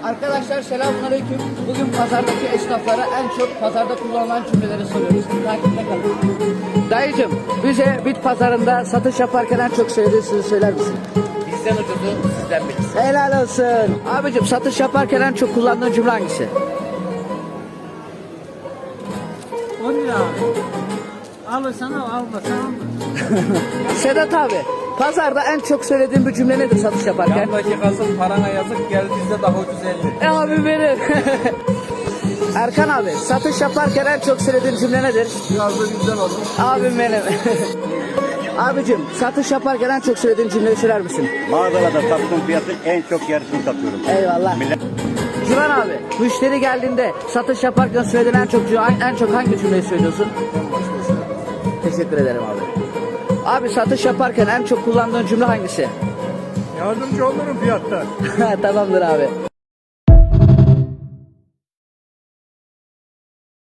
Arkadaşlar selamünaleyküm. Bugün pazardaki esnaflara en çok pazarda kullanılan cümleleri soruyoruz. Takipte kalın. Dayıcım bize bit pazarında satış yaparken en çok söylediğin sözü söyler misin? Bizden ucuzu sizden birisi. Helal olsun. Abicim satış yaparken en çok kullandığın cümle hangisi? 10 lira abi. Alırsan al, almasan alma. Sedat abi pazarda en çok söylediğin bir cümle nedir satış yaparken? Yandaki kasım parana yazık, gel bizde daha ucuz 50. Abi benim. Erkan abi satış yaparken en çok söylediğin cümle nedir? Biraz da güzel olur. Abim benim. Abicim satış yaparken en çok söylediğin cümleyi söyler misin? Mağazalarda sattığım fiyatın en çok yarısını satıyorum. Eyvallah. Civan abi müşteri geldiğinde satış yaparken söylediğin en çok hangi cümleyi söylüyorsun? Teşekkür ederim abi. Abi satış yaparken en çok kullandığın cümle hangisi? Yardımcı olurum fiyatta. Tamamdır abi.